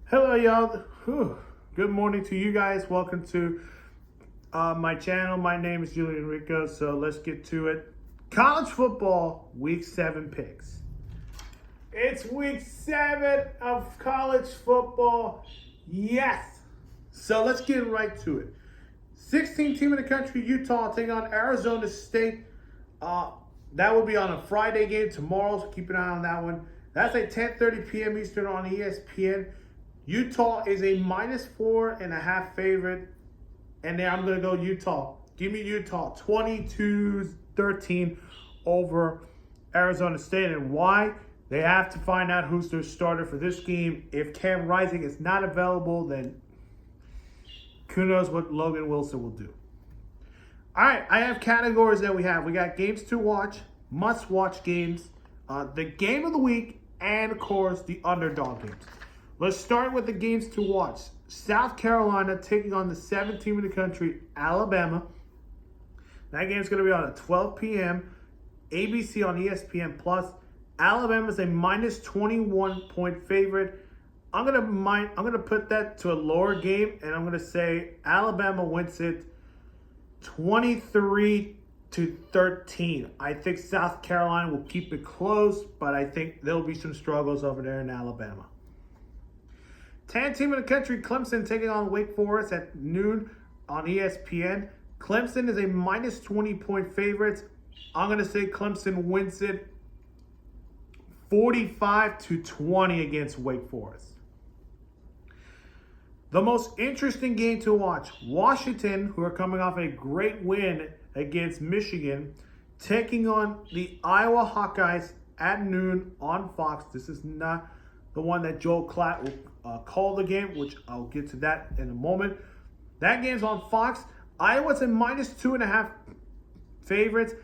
Hello, y'all. Good morning to you guys. Welcome to my channel. My name is Julian Rico, so let's get to it. College football, week 7 picks. It's week 7 of college football. Yes. So let's get right to it. 16th team in the country, Utah, taking on Arizona State. That will be on a Friday game tomorrow, so keep an eye on that one. That's at 10:30 p.m. Eastern on ESPN. Utah is a -4.5 favorite, and then I'm going to go Utah. Give me Utah, 22-13 over Arizona State. And why? They have to find out who's their starter for this game. If Cam Rising is not available, then who knows what Logan Wilson will do. All right, I have categories that we have. We got games to watch, must-watch games, the game of the week, and, of course, the underdog games. Let's start with the games to watch. South Carolina taking on the 7th team in the country, Alabama. That game's going to be on at 12 p.m. ABC on ESPN+. Alabama's a -21-point favorite. I'm gonna put that to a lower game, and I'm going to say Alabama wins it 23-13. I think South Carolina will keep it close, but I think there'll be some struggles over there in Alabama. 10th team in the country, Clemson taking on Wake Forest at noon on ESPN. Clemson is a -20-point favorite. I'm going to say Clemson wins it 45-20 against Wake Forest. The most interesting game to watch, Washington, who are coming off a great win against Michigan, taking on the Iowa Hawkeyes at noon on Fox. This is not the one that Joel Klatt will call the game, which I'll get to that in a moment. That game's on Fox. Iowa's a -2.5 favorites.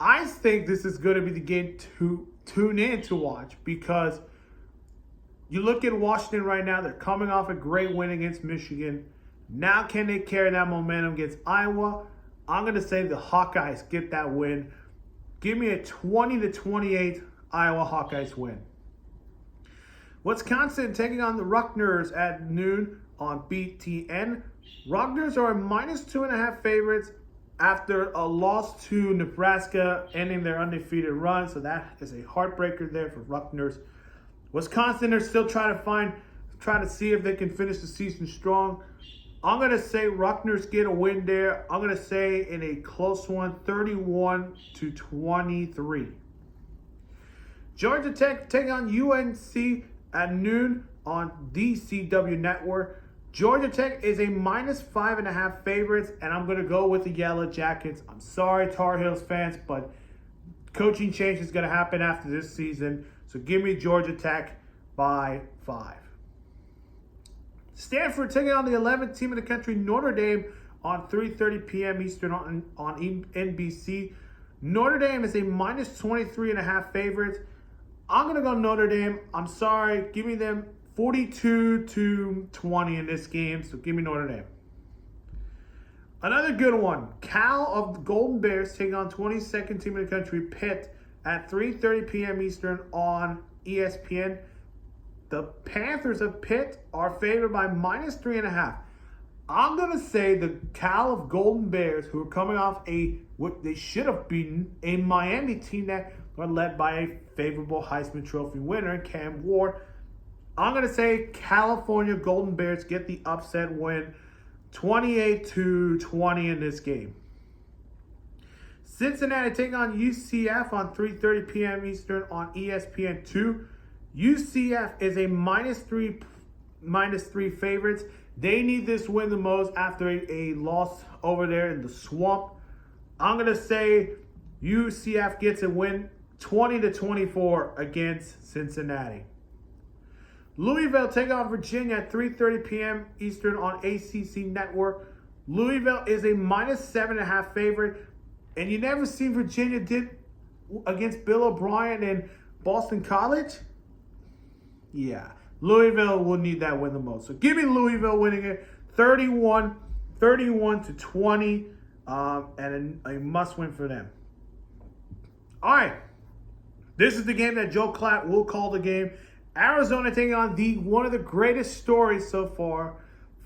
I think this is going to be the game to tune in to watch, because you look at Washington right now, they're coming off a great win against Michigan. Now can they carry that momentum against Iowa? I'm going to say the Hawkeyes get that win. Give me a 20-28 Iowa Hawkeyes win. Wisconsin taking on the Rutgers at noon on BTN. Rutgers are a -2.5 favorites after a loss to Nebraska, ending their undefeated run. So that is a heartbreaker there for Rutgers. Wisconsin are still trying to see if they can finish the season strong. I'm going to say Rutgers get a win there. I'm going to say in a close one, 31-23. Georgia Tech taking on UNC at noon on DCW Network. Georgia Tech is a -5.5 favorites, and I'm going to go with the Yellow Jackets. I'm sorry, Tar Heels fans, but coaching change is going to happen after this season. So give me Georgia Tech by 5. Stanford taking on the 11th team in the country, Notre Dame, on 3:30 p.m. Eastern on NBC. Notre Dame is a -23.5 favorites. I'm going to go Notre Dame. I'm sorry. Give me them 42-20 in this game. So give me Notre Dame. Another good one. Cal of the Golden Bears taking on 22nd team in the country, Pitt, at 3:30 p.m. Eastern on ESPN. The Panthers of Pitt are favored by -3.5. I'm going to say the Cal of Golden Bears, who are coming off what they should have beaten, a Miami team that are led by a favorable Heisman Trophy winner, Cam Ward. I'm going to say California Golden Bears get the upset win, 28-20 in this game. Cincinnati taking on UCF on 3:30 p.m. Eastern on ESPN2. UCF is a -3 favorites. They need this win the most after a loss over there in the swamp. I'm going to say UCF gets a win 20-24 against Cincinnati. Louisville taking on Virginia at 3:30 p.m. Eastern on ACC Network. Louisville is a -7.5 favorite. And you never seen Virginia did against Bill O'Brien and Boston College? Yeah, Louisville will need that win the most. So give me Louisville winning it 31-20, and a must win for them. All right, this is the game that Joe Klatt will call the game Arizona taking on one of the greatest stories so far.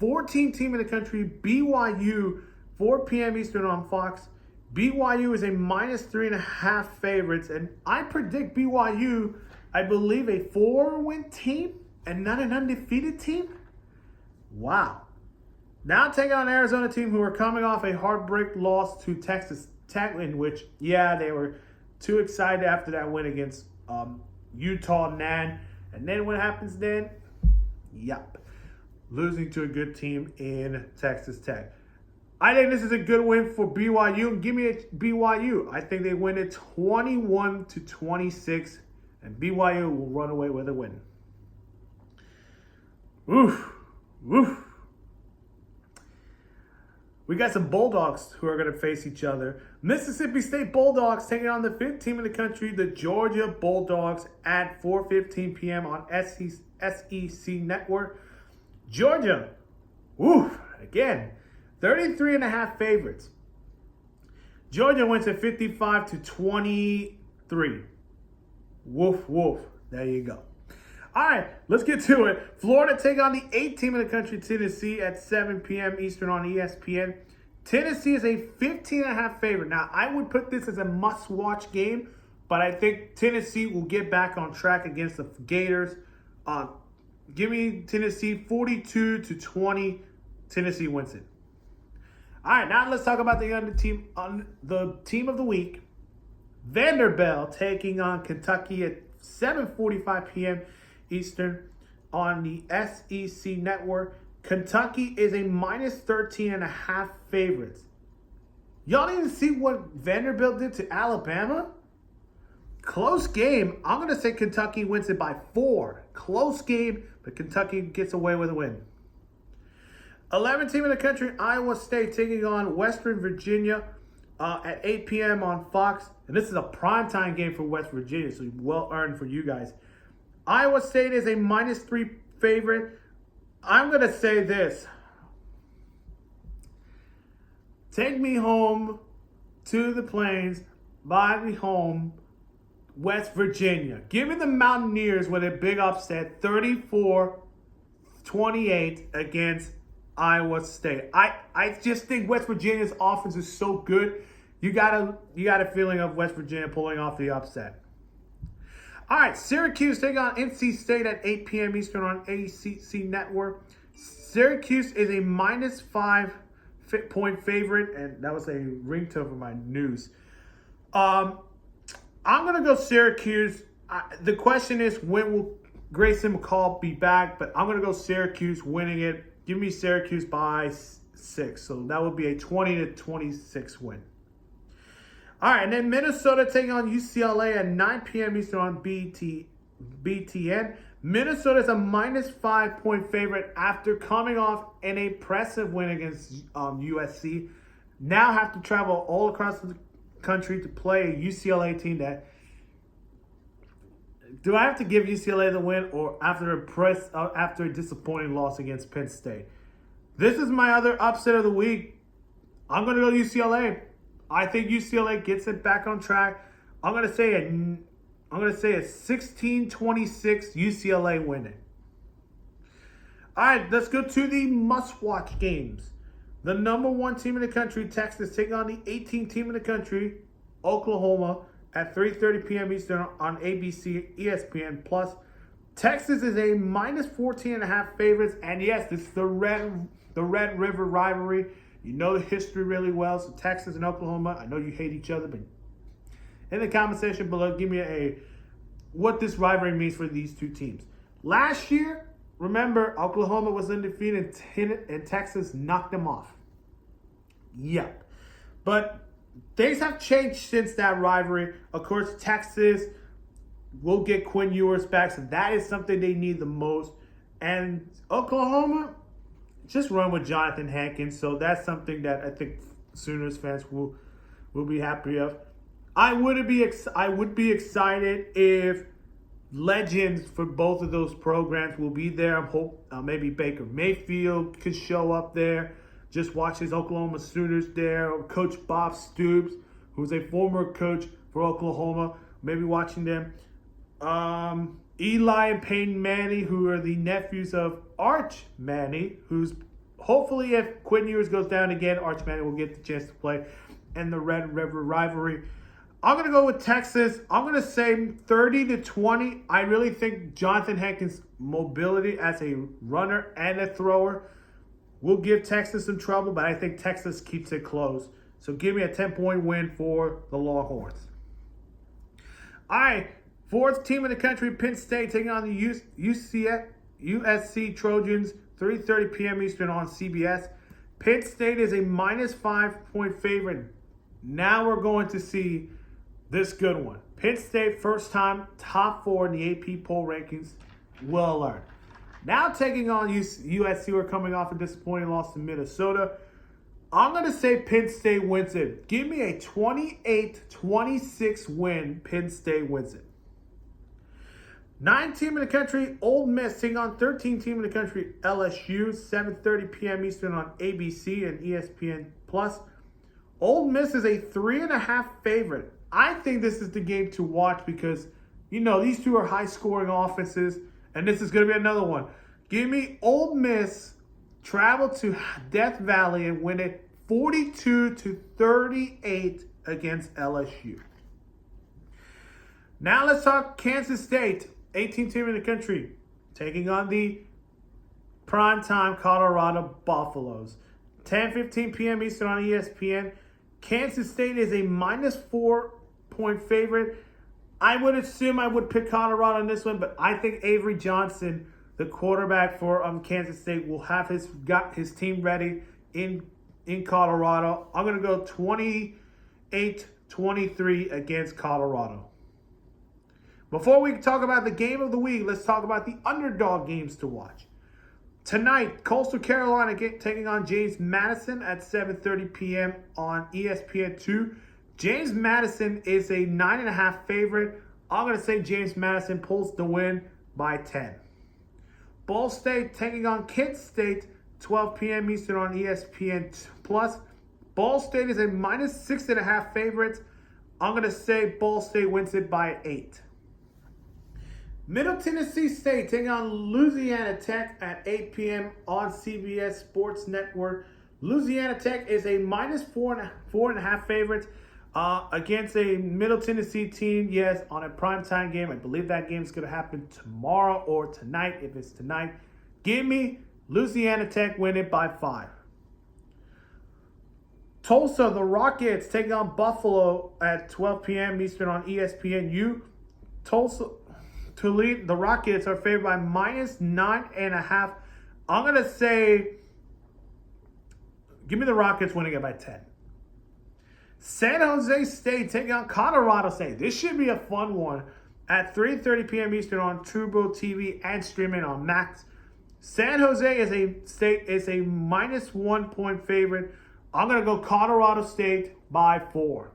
14th team in the country, BYU, 4 p.m. Eastern on Fox. BYU is a -3.5 favorites, and I predict BYU, I believe, a 4-win team and not an undefeated team. Wow. Now taking on Arizona team who are coming off a heartbreak loss to Texas Tech, in which, they were too excited after that win against Utah Nan. And then what happens then? Yup. Losing to a good team in Texas Tech. I think this is a good win for BYU. Give me a BYU. I think they win it 21-26, and BYU will run away with a win. Oof. Oof. We got some Bulldogs who are going to face each other. Mississippi State Bulldogs taking on the 5th team in the country, the Georgia Bulldogs, at 4:15 p.m. on SEC Network. Georgia, again, 33.5 favorites. Georgia wins at 55-23. Woof, woof. There you go. All right, let's get to it. Florida take on the 8th team in the country, Tennessee, at 7 p.m. Eastern on ESPN. Tennessee is a 15.5 favorite. Now, I would put this as a must-watch game, but I think Tennessee will get back on track against the Gators. Give me Tennessee 42-20. Tennessee wins it. All right, now let's talk about the team of the week. Vanderbilt taking on Kentucky at 7:45 p.m. Eastern on the SEC Network. Kentucky is a -13.5 favorites. Y'all didn't see what Vanderbilt did to Alabama? Close game. I'm going to say Kentucky wins it by 4. Close game, but Kentucky gets away with a win. 11th team in the country, Iowa State taking on Western Virginia at 8 p.m. on Fox. And this is a primetime game for West Virginia, so well earned for you guys. Iowa State is a -3 favorite. I'm going to say this. Take me home to the plains, buy me home, West Virginia. Give me the Mountaineers with a big upset, 34-28 against Iowa State. I just think West Virginia's offense is so good. You got a feeling of West Virginia pulling off the upset. All right, Syracuse taking on NC State at 8 p.m. Eastern on ACC Network. Syracuse is a -5 point favorite, and that was a ringtone for my news. I'm going to go Syracuse. The question is, when will Grayson McCall be back? But I'm going to go Syracuse winning it. Give me Syracuse by 6. So that would be a 20-26 win. All right, and then Minnesota taking on UCLA at 9 p.m. Eastern on BTN. Minnesota is a -5 point favorite after coming off an impressive win against USC. Now have to travel all across the country to play a UCLA team that... Do I have to give UCLA the win, or after a disappointing loss against Penn State? This is my other upset of the week. I'm going to go UCLA. I think UCLA gets it back on track. I'm going to say a 16-26 UCLA winning. All right, let's go to the must-watch games. The number 1 team in the country, Texas, taking on the 18th team in the country, Oklahoma, at 3:30 p.m. Eastern on ABC, ESPN+. Texas is a -14.5 favorites, and yes, this is the Red River rivalry. You know the history really well, so Texas and Oklahoma, I know you hate each other, but in the comment section below, give me what this rivalry means for these two teams. Last year, remember, Oklahoma was undefeated and Texas knocked them off. Yep. But things have changed since that rivalry. Of course, Texas will get Quinn Ewers back, so that is something they need the most. And Oklahoma, just run with Jonathan Hankins, so that's something that I think Sooners fans will be happy of. I would be excited if legends for both of those programs will be there. I hope maybe Baker Mayfield could show up there. Just watch his Oklahoma Sooners there. Or Coach Bob Stoops, who's a former coach for Oklahoma, maybe watching them. Eli and Peyton Manning, who are the nephews of Arch Manning, who's hopefully, if Quinn Ewers goes down again, Arch Manning will get the chance to play in the Red River rivalry. I'm going to go with Texas. I'm going to say 30-20. I really think Jonathan Hankins' mobility as a runner and a thrower will give Texas some trouble, but I think Texas keeps it close. So give me a 10-point win for the Longhorns. All right, fourth team in the country, Penn State, taking on the USC Trojans, 3:30 p.m. Eastern on CBS. Penn State is a minus 5-point favorite. Now we're going to see this good one. Penn State, first time, top 4 in the AP poll rankings. Well earned. Now taking on USC, we're coming off a disappointing loss to Minnesota. I'm going to say Penn State wins it. Give me a 28-26 win. Penn State wins it. 9th team in the country, Ole Miss, taking on 13th team in the country, LSU, 7:30 p.m. Eastern on ABC and ESPN+. Ole Miss is a 3.5 favorite. I think this is the game to watch because, these two are high-scoring offenses, and this is going to be another one. Give me Ole Miss travel to Death Valley and win it 42-38 against LSU. Now let's talk Kansas State, 18th team in the country, taking on the primetime Colorado Buffaloes. 10:15 p.m. Eastern on ESPN. Kansas State is a minus 4-point favorite. I would assume I would pick Colorado in this one, but I think Avery Johnson, the quarterback for Kansas State, will have his team ready in Colorado. I'm going to go 28-23 against Colorado. Before we talk about the game of the week, let's talk about the underdog games to watch. Tonight, Coastal Carolina taking on James Madison at 7:30 p.m. on ESPN2. James Madison is a 9.5 favorite. I'm going to say James Madison pulls the win by 10. Ball State taking on Kent State, 12 p.m. Eastern on ESPN+. Ball State is a minus 6.5 favorite. I'm going to say Ball State wins it by 8. Middle Tennessee State taking on Louisiana Tech at 8 p.m. on CBS Sports Network. Louisiana Tech is a minus 4.5 favorite against a Middle Tennessee team, yes, on a primetime game. I believe that game is going to happen tomorrow or tonight. If it's tonight, give me Louisiana Tech win it by 5. Tulsa, the Rockets taking on Buffalo at 12 p.m. Eastern on ESPNU. To lead, the Rockets are favored by minus 9.5. I'm going to say, give me the Rockets winning it by 10. San Jose State taking on Colorado State. This should be a fun one at 3:30 p.m. Eastern on Turbo TV and streaming on Max. San Jose is a minus 1-point favorite. I'm going to go Colorado State by 4.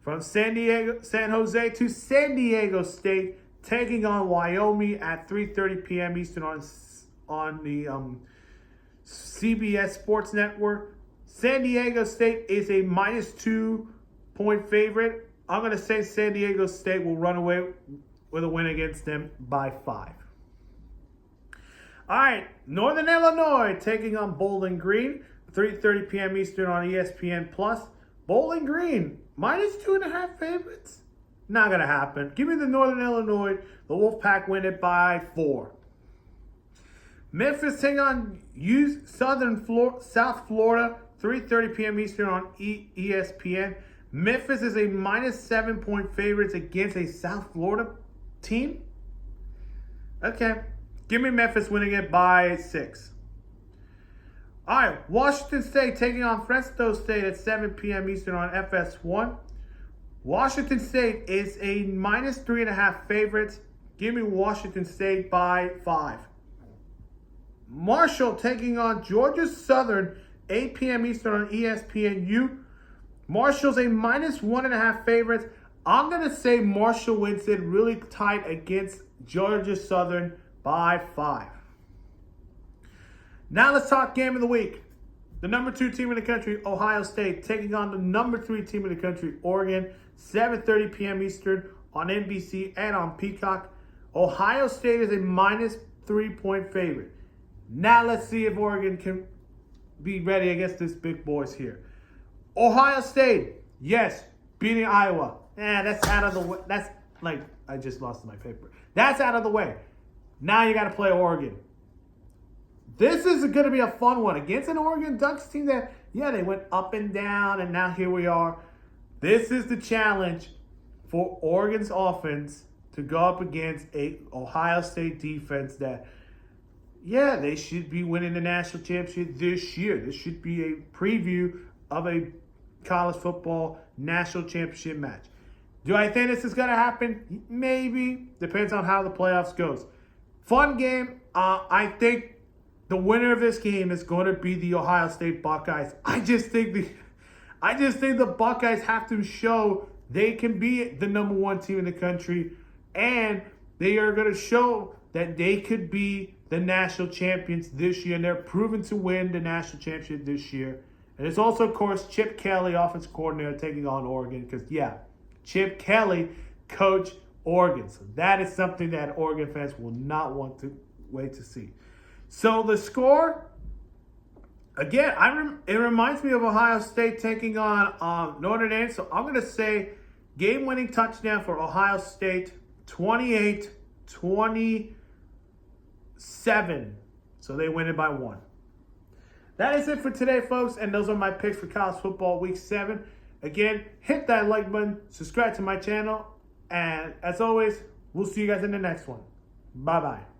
From San Jose to San Diego State, taking on Wyoming at 3:30 p.m. Eastern on the CBS Sports Network. San Diego State is a minus 2-point favorite. I'm going to say San Diego State will run away with a win against them by 5. All right, Northern Illinois taking on Bowling Green, 3:30 p.m. Eastern on ESPN+. Bowling Green, minus 2.5 favorites? Not going to happen. Give me the Northern Illinois. The Wolfpack win it by 4. Memphis taking on South Florida, 3:30 p.m. Eastern on ESPN. Memphis is a minus 7-point favorite against a South Florida team. Okay. Give me Memphis winning it by 6. All right, Washington State taking on Fresno State at 7 p.m. Eastern on FS1. Washington State is a minus 3.5 favorite. Give me Washington State by 5. Marshall taking on Georgia Southern, 8 p.m. Eastern on ESPNU. Marshall's a minus 1.5 favorite. I'm going to say Marshall wins it really tight against Georgia Southern by 5. Now let's talk game of the week. The number 2 team in the country, Ohio State, taking on the number 3 team in the country, Oregon, 7:30 p.m. Eastern on NBC and on Peacock. Ohio State is a minus 3-point favorite. Now let's see if Oregon can be ready against this big boys here. Ohio State, yes, beating Iowa. That's out of the way. That's like, I just lost my paper. That's out of the way. Now you got to play Oregon. This is going to be a fun one against an Oregon Ducks team that, yeah, they went up and down, and now here we are. This is the challenge for Oregon's offense to go up against a Ohio State defense that, yeah, they should be winning the national championship this year. This should be a preview of a college football national championship match. Do I think this is going to happen? Maybe. Depends on how the playoffs goes. Fun game. I think the winner of this game is going to be the Ohio State Buckeyes. I just think the Buckeyes have to show they can be the number one team in the country, and they are going to show that they could be the national champions this year, and they're proven to win the national championship this year. And it's also, of course, Chip Kelly, offensive coordinator, taking on Oregon because, yeah, Chip Kelly coached Oregon. So that is something that Oregon fans will not want to wait to see. So the score, again, it reminds me of Ohio State taking on Notre Dame. So I'm going to say game-winning touchdown for Ohio State, 28-27. So they win it by 1. That is it for today, folks. And those are my picks for college football week 7. Again, hit that like button, subscribe to my channel. And as always, we'll see you guys in the next one. Bye-bye.